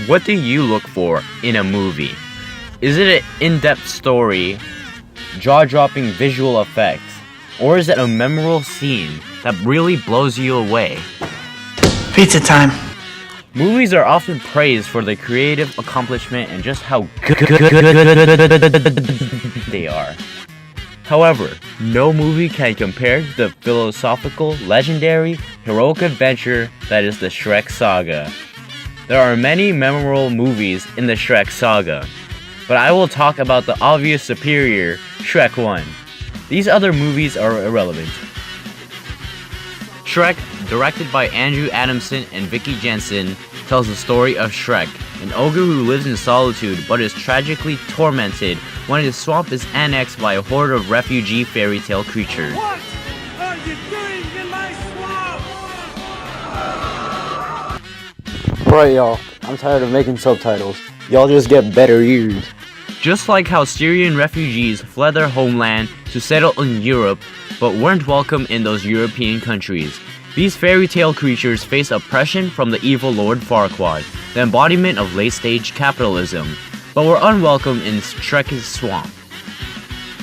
What do you look for in a movie? Is it an in-depth story, jaw-dropping visual effects, or is it a memorable scene that really blows you away? Pizza time. Movies are often praised for their creative accomplishment and just how good they are. However, no movie can compare to the philosophical, legendary, heroic adventure that is the Shrek saga. There are many memorable movies in the Shrek saga, but I will talk about the obvious superior, Shrek 1. These other movies are irrelevant. Shrek, directed by Andrew Adamson and Vicky Jensen, tells the story of Shrek, an ogre who lives in solitude but is tragically tormented when his swamp is annexed by a horde of refugee fairy tale creatures. What are you doing in my swamp? Right, y'all. I'm tired of making subtitles. Y'all just get better ears. Just like how Syrian refugees fled their homeland to settle in Europe but weren't welcome in those European countries, these fairy tale creatures face oppression from the evil Lord Farquaad, the embodiment of late-stage capitalism, but were unwelcome in Shrek's swamp.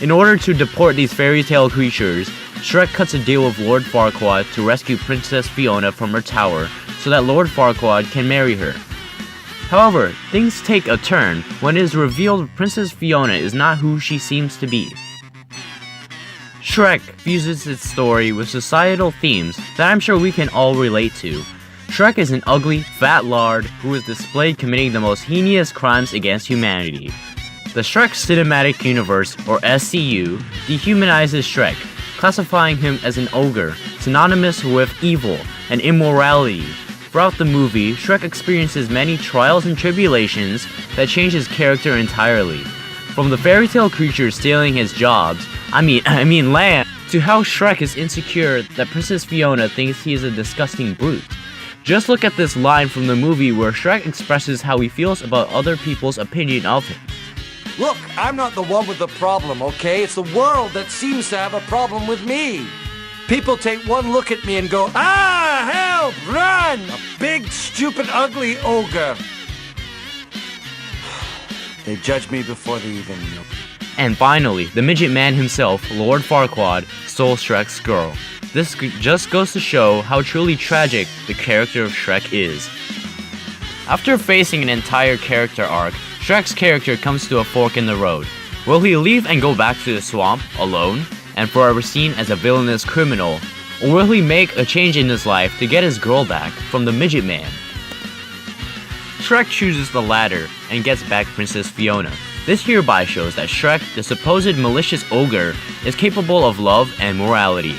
In order to deport these fairy tale creatures, Shrek cuts a deal with Lord Farquaad to rescue Princess Fiona from her tower so that Lord Farquaad can marry her. However, things take a turn when it is revealed Princess Fiona is not who she seems to be. Shrek fuses its story with societal themes that I'm sure we can all relate to. Shrek is an ugly, fat lard who is displayed committing the most heinous crimes against humanity. The Shrek Cinematic Universe, or SCU, dehumanizes Shrek, classifying him as an ogre, synonymous with evil and immorality. Throughout the movie, Shrek experiences many trials and tribulations that change his character entirely. From the fairy tale creatures stealing his jobs, I mean land, to how Shrek is insecure that Princess Fiona thinks he is a disgusting brute. Just look at this line from the movie where Shrek expresses how he feels about other people's opinion of him. Look, I'm not the one with the problem, okay? It's the world that seems to have a problem with me. People take one look at me and go, "Ah, help, run! A big, stupid, ugly ogre." They judge me before they even know. And finally, the midget man himself, Lord Farquaad, stole Shrek's girl. This just goes to show how truly tragic the character of Shrek is. After facing an entire character arc, Shrek's character comes to a fork in the road. Will he leave and go back to the swamp alone and forever seen as a villainous criminal, or will he make a change in his life to get his girl back from the midget man? Shrek chooses the latter and gets back Princess Fiona. This hereby shows that Shrek, the supposed malicious ogre, is capable of love and morality.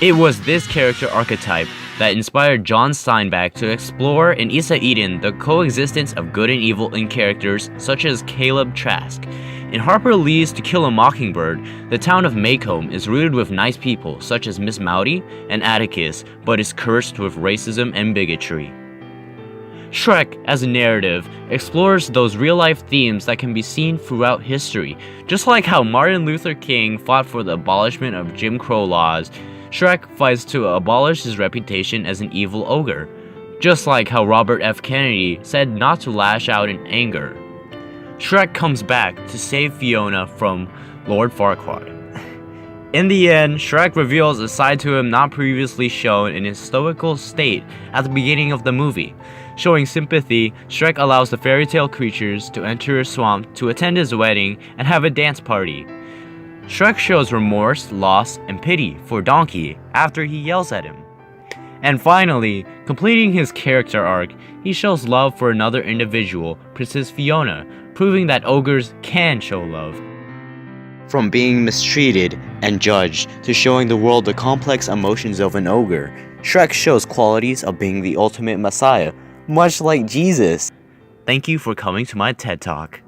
It was this character archetype that inspired John Steinbeck to explore in Isa Eden the coexistence of good and evil in characters such as Caleb Trask. In Harper Lee's To Kill a Mockingbird, the town of Maycomb is rooted with nice people such as Miss Mowdy and Atticus, but is cursed with racism and bigotry. Shrek, as a narrative, explores those real-life themes that can be seen throughout history. Just like how Martin Luther King fought for the abolishment of Jim Crow laws, Shrek fights to abolish his reputation as an evil ogre. Just like how Robert F. Kennedy said not to lash out in anger. Shrek comes back to save Fiona from Lord Farquaad. In the end, Shrek reveals a side to him not previously shown in his stoical state at the beginning of the movie. Showing sympathy, Shrek allows the fairy tale creatures to enter his swamp to attend his wedding and have a dance party. Shrek shows remorse, loss, and pity for Donkey after he yells at him. And finally, completing his character arc, he shows love for another individual, Princess Fiona, proving that ogres can show love. From being mistreated and judged to showing the world the complex emotions of an ogre, Shrek shows qualities of being the ultimate messiah, much like Jesus. Thank you for coming to my TED Talk.